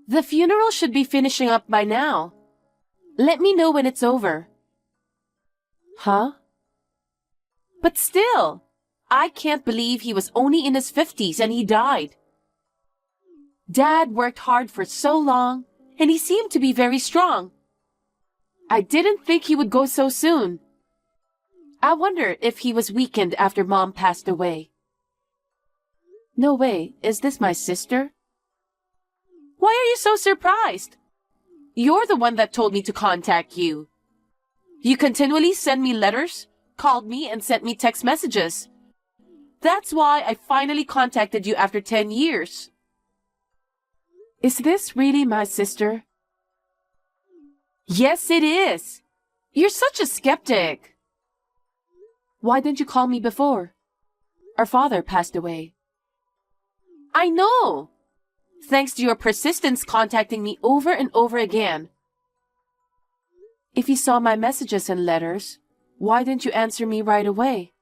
The funeral should be finishing up by now. Let me know when it's over. Huh? But still, I can't believe he was only in his 50s and he died. Dad worked hard for so long, and he seemed to be very strong. I didn't think he would go so soon. I wonder if he was weakened after Mom passed away. No way, is this my sister? Why are you so surprised? You're the one that told me to contact you. You continually send me letters, called me, and sent me text messages. That's why I finally contacted you after 10 years. Is this really my sister? Yes, it is. You're such a skeptic. Why didn't you call me before? Our father passed away. I know. Thanks to your persistence contacting me over and over again. If you saw my messages and letters, why didn't you answer me right away?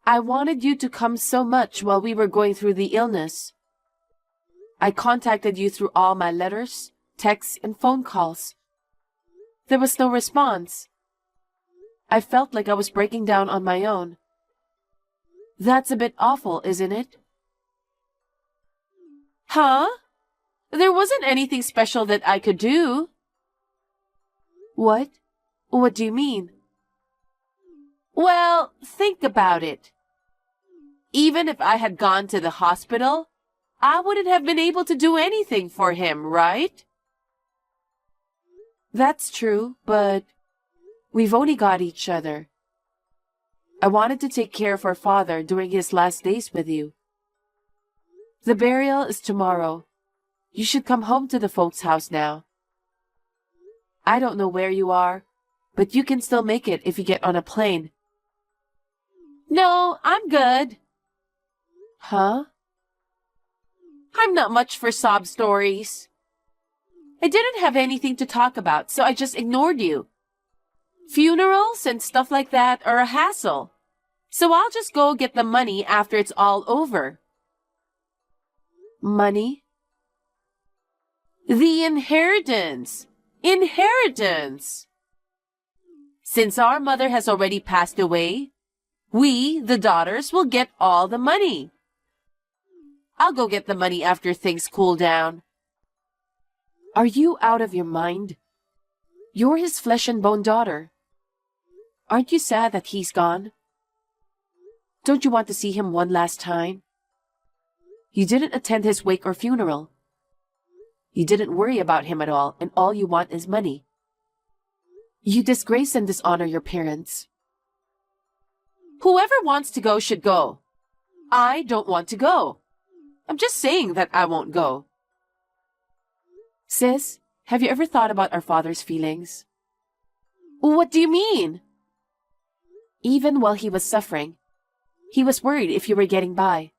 I wanted you to come so much while we were going through the illness. I contacted you through all my letters, texts, and phone calls. There was no response. I felt like I was breaking down on my own. That's a bit awful, isn't it? Huh? There wasn't anything special that I could do. What? What do you mean? Well, think about it. Even if I had gone to the hospital, I wouldn't have been able to do anything for him, right? That's true, but we've only got each other. I wanted to take care of our father during his last days with you. The burial is tomorrow. You should come home to the folks' house now. I don't know where you are, but you can still make it if you get on a plane. No, I'm good. Huh? I'm not much for sob stories. I didn't have anything to talk about, so I just ignored you. Funerals and stuff like that are a hassle, so I'll just go get the money after it's all over. Money? The inheritance. Inheritance. Since our mother has already passed away, we, the daughters, will get all the money. I'll go get the money after things cool down. Are you out of your mind? You're his flesh and bone daughter. Aren't you sad that he's gone? Don't you want to see him one last time? You didn't attend his wake or funeral. You didn't worry about him at all, and all you want is money. You disgrace and dishonor your parents. Whoever wants to go should go. I don't want to go. I'm just saying that I won't go. Sis, have you ever thought about our father's feelings? What do you mean? Even while he was suffering, he was worried if you were getting by.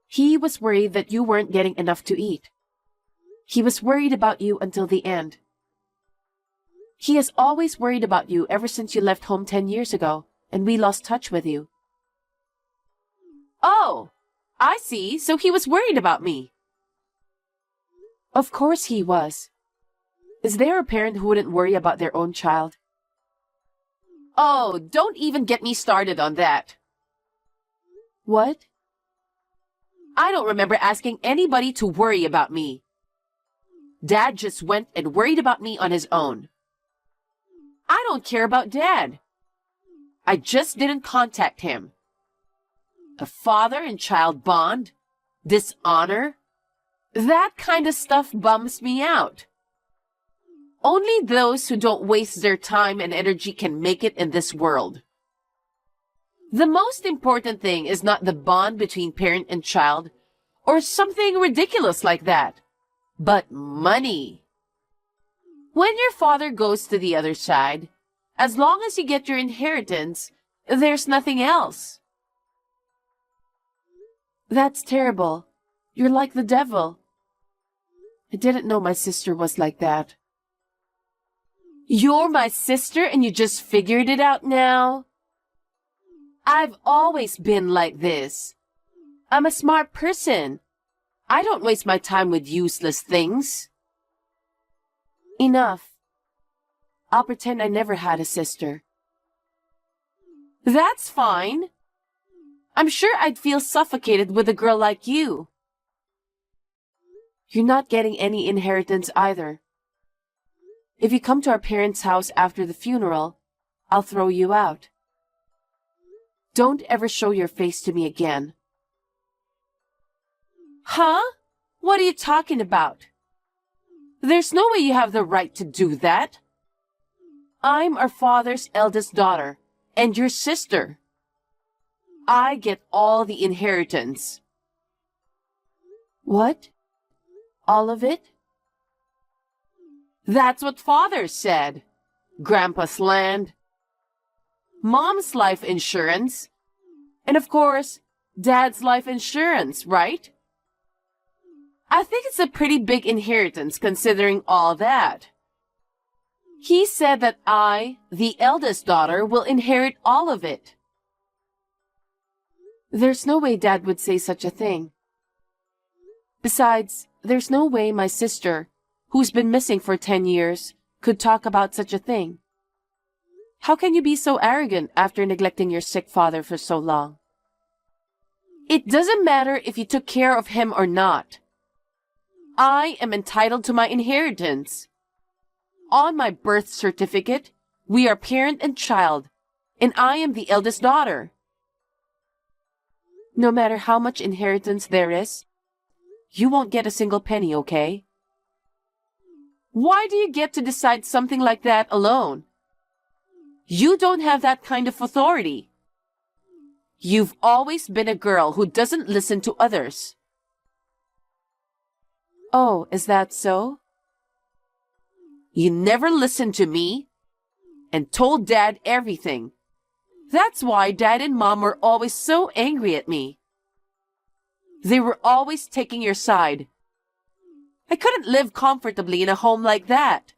He was worried that you weren't getting enough to eat. He was worried about you until the end. He has always worried about you ever since you left home 10 years ago, and we lost touch with you. Oh, I see. So he was worried about me. Of course he was. Is there a parent who wouldn't worry about their own child? Oh, don't even get me started on that. What? I don't remember asking anybody to worry about me. Dad just went and worried about me on his own. I don't care about Dad. I just didn't contact him. A father and child bond? Dishonor? That kind of stuff bums me out. Only those who don't waste their time and energy can make it in this world. The most important thing is not the bond between parent and child or something ridiculous like that, but money. When your father goes to the other side, as long as you get your inheritance, there's nothing else. That's terrible. You're like the devil. I didn't know my sister was like that. You're my sister and you just figured it out now? I've always been like this. I'm a smart person. I don't waste my time with useless things. Enough. I'll pretend I never had a sister. That's fine. I'm sure I'd feel suffocated with a girl like you. You're not getting any inheritance either. If you come to our parents' house after the funeral, I'll throw you out. Don't ever show your face to me again. Huh? What are you talking about? There's no way you have the right to do that. I'm our father's eldest daughter, and your sister. I get all the inheritance. What? All of it? That's what Father said. Grandpa's land, Mom's life insurance, and of course, Dad's life insurance, right? I think it's a pretty big inheritance considering all that. He said that I, the eldest daughter, will inherit all of it. There's no way Dad would say such a thing. Besides, there's no way my sister, who's been missing for 10 years, could talk about such a thing. How can you be so arrogant after neglecting your sick father for so long? It doesn't matter if you took care of him or not. I am entitled to my inheritance. On my birth certificate, we are parent and child, and I am the eldest daughter. No matter how much inheritance there is, you won't get a single penny, okay? Why do you get to decide something like that alone? You don't have that kind of authority. You've always been a girl who doesn't listen to others. Oh, is that so? You never listened to me and told Dad everything. That's why Dad and Mom were always so angry at me. They were always taking your side. I couldn't live comfortably in a home like that.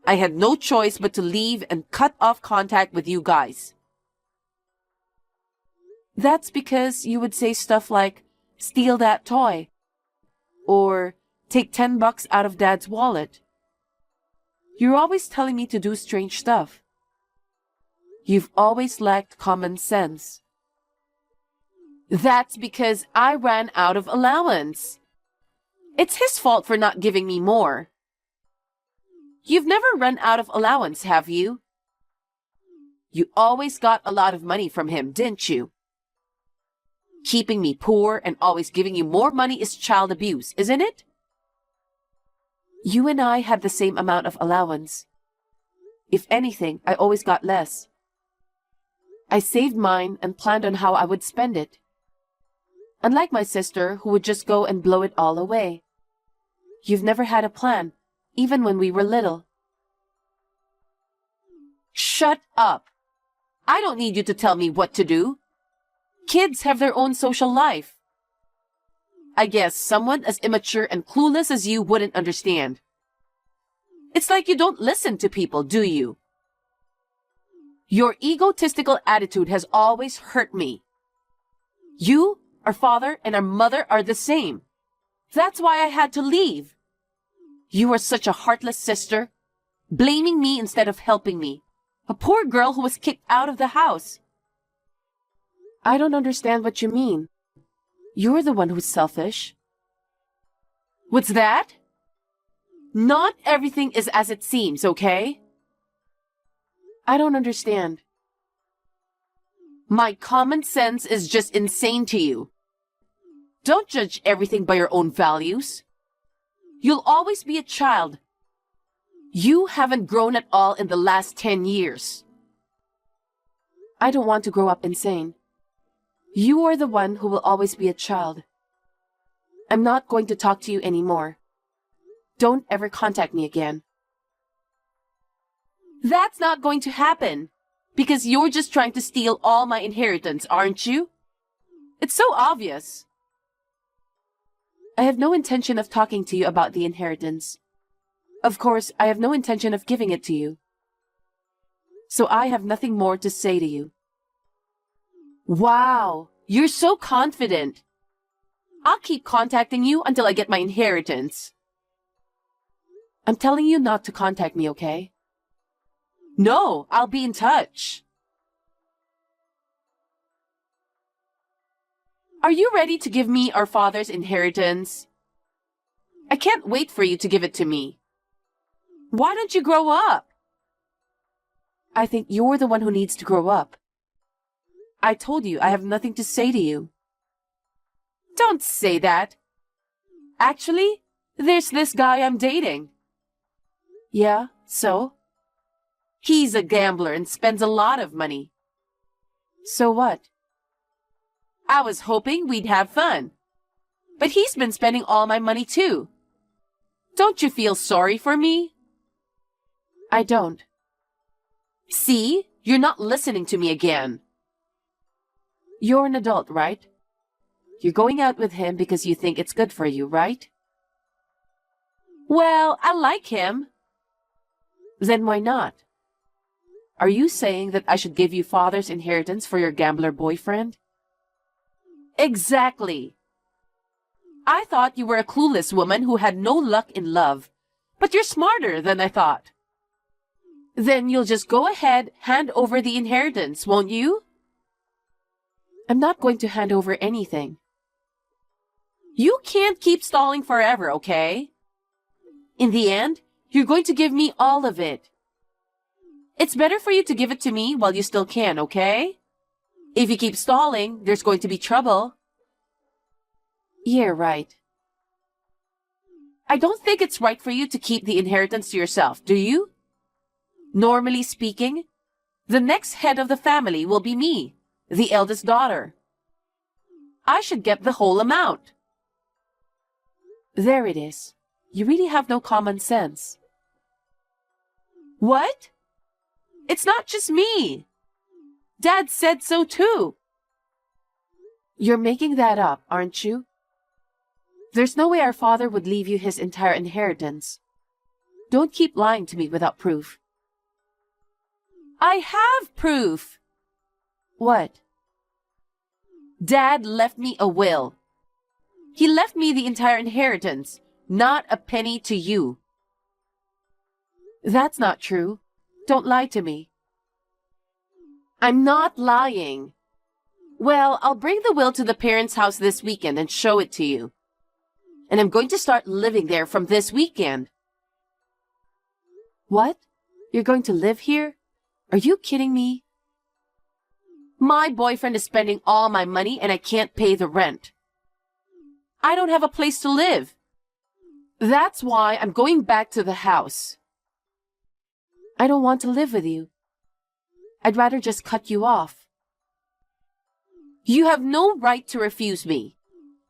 I had no choice but to leave and cut off contact with you guys. That's because you would say stuff like, steal that toy, or take $10 out of Dad's wallet. You're always telling me to do strange stuff. You've always lacked common sense. That's because I ran out of allowance. It's his fault for not giving me more. You've never run out of allowance, have you? You always got a lot of money from him, didn't you? Keeping me poor and always giving you more money is child abuse, isn't it? You and I had the same amount of allowance. If anything, I always got less. I saved mine and planned on how I would spend it. Unlike my sister, who would just go and blow it all away. You've never had a plan, even when we were little. Shut up! I don't need you to tell me what to do. Kids have their own social life. I guess someone as immature and clueless as you wouldn't understand. It's like you don't listen to people, do you? Your egotistical attitude has always hurt me. You, our father, and our mother are the same. That's why I had to leave. You are such a heartless sister, blaming me instead of helping me. A poor girl who was kicked out of the house. I don't understand what you mean. You're the one who's selfish. What's that? Not everything is as it seems, okay? I don't understand. My common sense is just insane to you. Don't judge everything by your own values. You'll always be a child. You haven't grown at all in the last 10 years. I don't want to grow up insane. You are the one who will always be a child. I'm not going to talk to you anymore. Don't ever contact me again. That's not going to happen, because you're just trying to steal all my inheritance, aren't you? It's so obvious. I have no intention of talking to you about the inheritance. Of course, I have no intention of giving it to you. So I have nothing more to say to you. Wow, you're so confident. I'll keep contacting you until I get my inheritance. I'm telling you not to contact me, okay? No, I'll be in touch. Are you ready to give me our father's inheritance? I can't wait for you to give it to me. Why don't you grow up? I think you're the one who needs to grow up. I told you I have nothing to say to you. Don't say that. Actually, there's this guy I'm dating. Yeah, so? He's a gambler and spends a lot of money. So what? I was hoping we'd have fun. But he's been spending all my money too. Don't you feel sorry for me? I don't. See? You're not listening to me again. You're an adult, right? You're going out with him because you think it's good for you, right? Well, I like him. Then why not? Are you saying that I should give you father's inheritance for your gambler boyfriend? Exactly. I thought you were a clueless woman who had no luck in love, but you're smarter than I thought. Then you'll just go ahead, hand over the inheritance, won't you? I'm not going to hand over anything. You can't keep stalling forever, okay? In the end, you're going to give me all of it. It's better for you to give it to me while you still can, okay? If you keep stalling, there's going to be trouble. Yeah, right. I don't think it's right for you to keep the inheritance to yourself, do you? Normally speaking, the next head of the family will be me, the eldest daughter. I should get the whole amount. There it is. You really have no common sense. What? It's not just me. Dad said so too. You're making that up, aren't you? There's no way our father would leave you his entire inheritance. Don't keep lying to me without proof. I have proof. What? Dad left me a will. He left me the entire inheritance, not a penny to you. That's not true. Don't lie to me. I'm not lying. Well, I'll bring the will to the parents' house this weekend and show it to you. And I'm going to start living there from this weekend. What? You're going to live here? Are you kidding me? My boyfriend is spending all my money and I can't pay the rent. I don't have a place to live. That's why I'm going back to the house. I don't want to live with you. I'd rather just cut you off. You have no right to refuse me,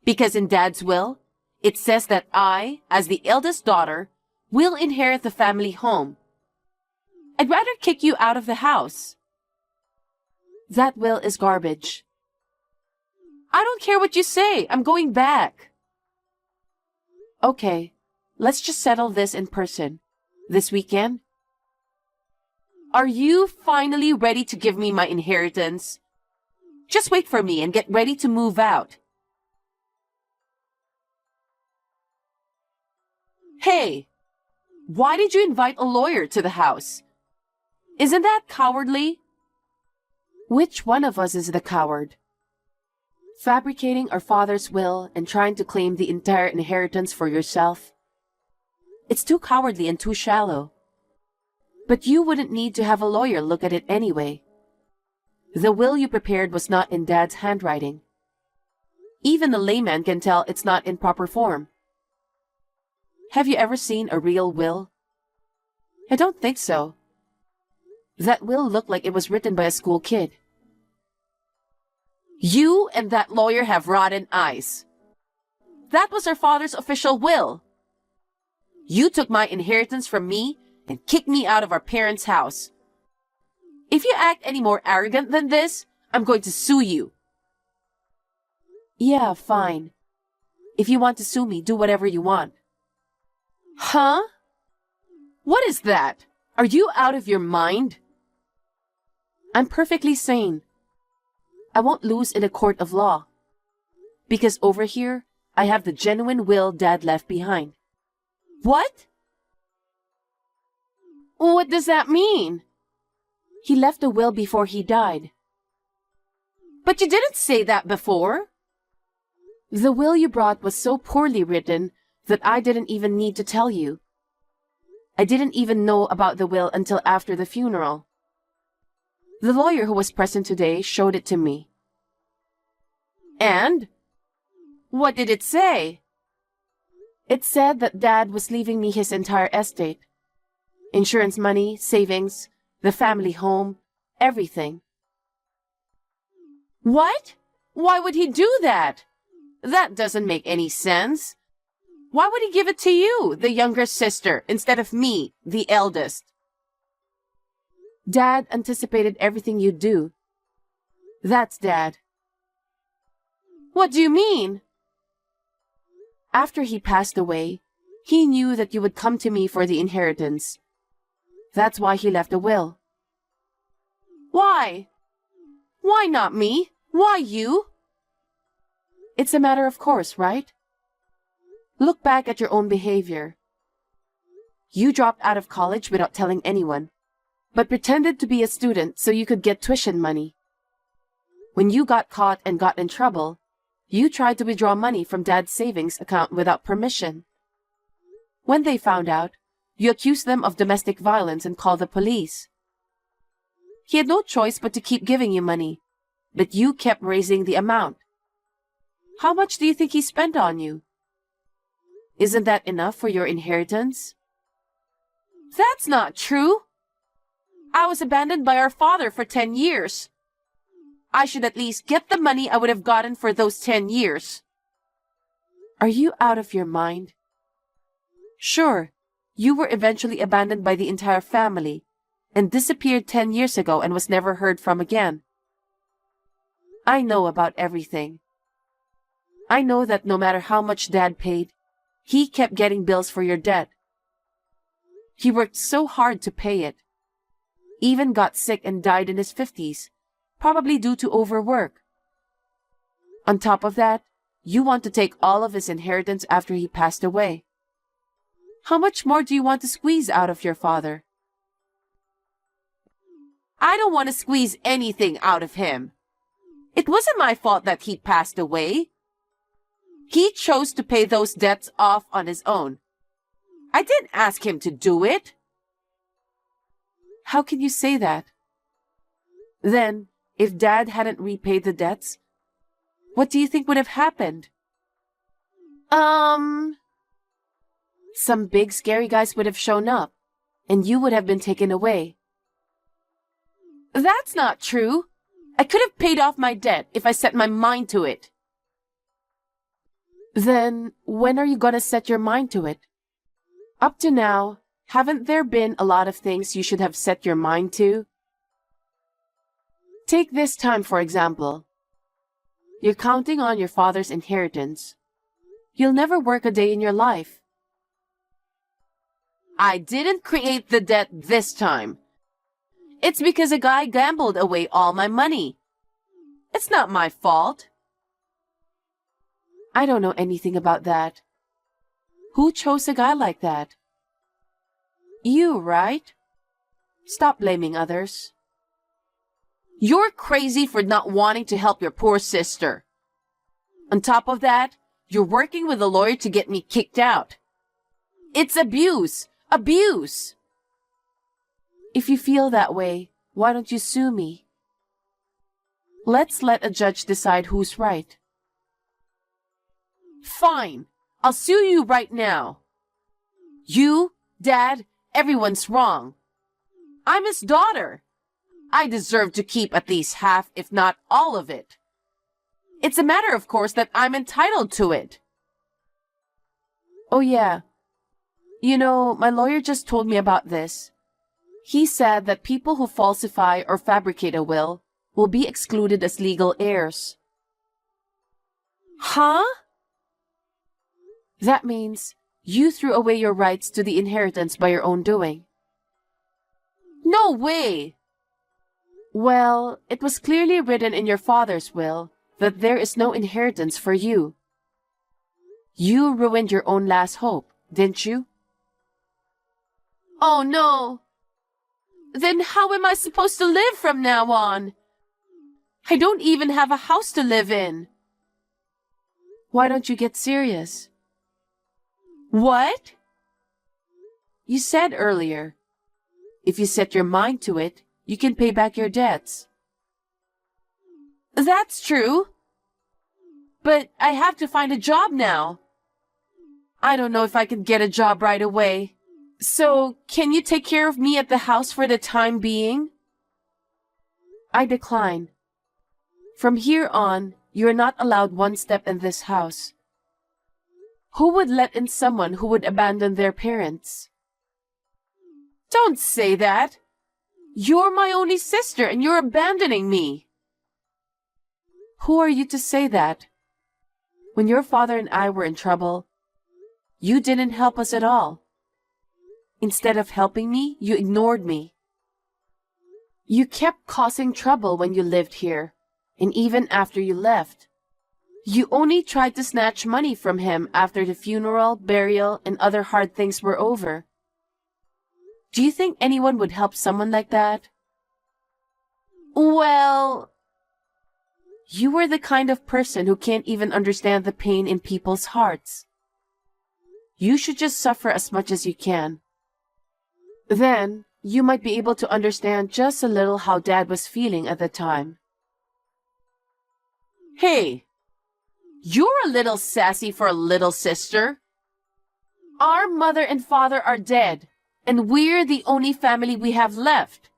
because in Dad's will, it says that I, as the eldest daughter, will inherit the family home. I'd rather kick you out of the house. That will is garbage. I don't care what you say. I'm going back. Okay, let's just settle this in person. This weekend? Are you finally ready to give me my inheritance? Just wait for me and get ready to move out. Hey, why did you invite a lawyer to the house? Isn't that cowardly? Which one of us is the coward? Fabricating our father's will and trying to claim the entire inheritance for yourself? It's too cowardly and too shallow. But you wouldn't need to have a lawyer look at it anyway. The will you prepared was not in Dad's handwriting. Even a layman can tell it's not in proper form. Have you ever seen a real will? I don't think so. That will looked like it was written by a school kid. You and that lawyer have rotten eyes. That was our father's official will. You took my inheritance from me and kicked me out of our parents' house. If you act any more arrogant than this, I'm going to sue you. Yeah, fine. If you want to sue me, do whatever you want. Huh? What is that? Are you out of your mind? I'm perfectly sane. I won't lose in a court of law. Because over here, I have the genuine will Dad left behind. What? What does that mean? He left a will before he died. But you didn't say that before. The will you brought was so poorly written that I didn't even need to tell you. I didn't even know about the will until after the funeral. The lawyer who was present today showed it to me. And? What did it say? It said that Dad was leaving me his entire estate. Insurance money, savings, the family home, everything. What? Why would he do that? That doesn't make any sense. Why would he give it to you, the younger sister, instead of me, the eldest? Dad anticipated everything you'd do. That's Dad. What do you mean? After he passed away, he knew that you would come to me for the inheritance. That's why he left a will. Why? Why not me? Why you? It's a matter of course, right? Look back at your own behavior. You dropped out of college without telling anyone, but pretended to be a student so you could get tuition money. When you got caught and got in trouble, you tried to withdraw money from Dad's savings account without permission. When they found out, you accused them of domestic violence and called the police. He had no choice but to keep giving you money, but you kept raising the amount. How much do you think he spent on you? Isn't that enough for your inheritance? That's not true. I was abandoned by our father for 10 years. I should at least get the money I would have gotten for those 10 years. Are you out of your mind? Sure, you were eventually abandoned by the entire family and disappeared 10 years ago and was never heard from again. I know about everything. I know that no matter how much Dad paid, he kept getting bills for your debt. He worked so hard to pay it. Even got sick and died in his 50s, probably due to overwork. On top of that, you want to take all of his inheritance after he passed away. How much more do you want to squeeze out of your father? I don't want to squeeze anything out of him. It wasn't my fault that he passed away. He chose to pay those debts off on his own. I didn't ask him to do it. How can you say that? Then, if Dad hadn't repaid the debts, what do you think would have happened? Some big scary guys would have shown up, and you would have been taken away. That's not true. I could have paid off my debt if I set my mind to it. Then, when are you gonna set your mind to it? Up to now, haven't there been a lot of things you should have set your mind to? Take this time, for example. You're counting on your father's inheritance. You'll never work a day in your life. I didn't create the debt this time. It's because a guy gambled away all my money. It's not my fault. I don't know anything about that. Who chose a guy like that? You, right? Stop blaming others. You're crazy for not wanting to help your poor sister. On top of that, you're working with a lawyer to get me kicked out. It's abuse! Abuse! If you feel that way, why don't you sue me? Let's let a judge decide who's right. Fine. I'll sue you right now. You, Dad, everyone's wrong. I'm his daughter. I deserve to keep at least half, if not all of it. It's a matter of course that I'm entitled to it. Oh yeah. You know, my lawyer just told me about this. He said that people who falsify or fabricate a will be excluded as legal heirs. Huh? That means you threw away your rights to the inheritance by your own doing. No way! Well, it was clearly written in your father's will that there is no inheritance for you. You ruined your own last hope, didn't you? Oh no! Then how am I supposed to live from now on? I don't even have a house to live in. Why don't you get serious? What? You said earlier, if you set your mind to it, you can pay back your debts. That's true. But I have to find a job now. I don't know if I can get a job right away. So, can you take care of me at the house for the time being? I decline. From here on, you are not allowed one step in this house. Who would let in someone who would abandon their parents? Don't say that. You're my only sister and you're abandoning me. Who are you to say that? When your father and I were in trouble, you didn't help us at all. Instead of helping me, you ignored me. You kept causing trouble when you lived here, and even after you left. You only tried to snatch money from him after the funeral, burial, and other hard things were over. Do you think anyone would help someone like that? Well, you were the kind of person who can't even understand the pain in people's hearts. You should just suffer as much as you can. Then, you might be able to understand just a little how Dad was feeling at the time. Hey, you're a little sassy for a little sister. Our mother and father are dead, and we're the only family we have left.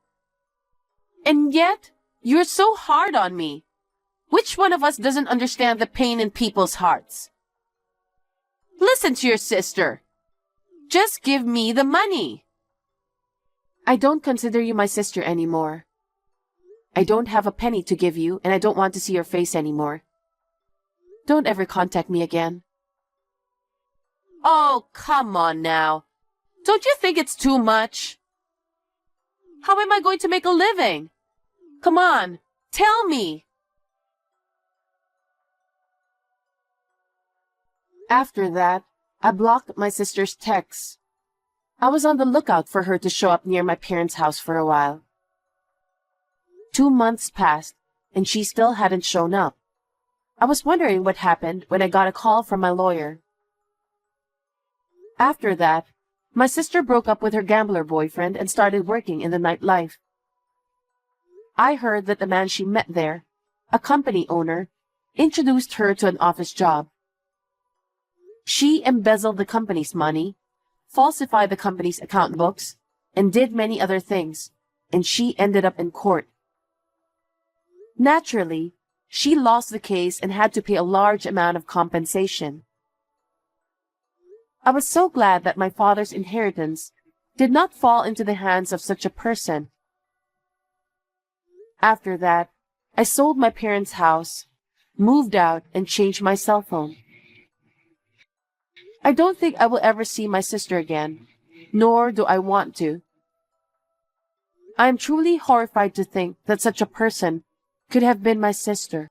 And yet, you're so hard on me. Which one of us doesn't understand the pain in people's hearts? Listen to your sister. Just give me the money. I don't consider you my sister anymore. I don't have a penny to give you, and I don't want to see your face anymore. Don't ever contact me again. Oh, come on now. Don't you think it's too much? How am I going to make a living? Come on, tell me. After that, I blocked my sister's texts. I was on the lookout for her to show up near my parents' house for a while. 2 months passed, and she still hadn't shown up. I was wondering what happened when I got a call from my lawyer. After that, my sister broke up with her gambler boyfriend and started working in the nightlife. I heard that the man she met there, a company owner, introduced her to an office job. She embezzled the company's money, falsified the company's account books, and did many other things, and she ended up in court. Naturally, she lost the case and had to pay a large amount of compensation. I was so glad that my father's inheritance did not fall into the hands of such a person. After that, I sold my parents' house, moved out, and changed my cell phone. I don't think I will ever see my sister again, nor do I want to. I am truly horrified to think that such a person could have been my sister.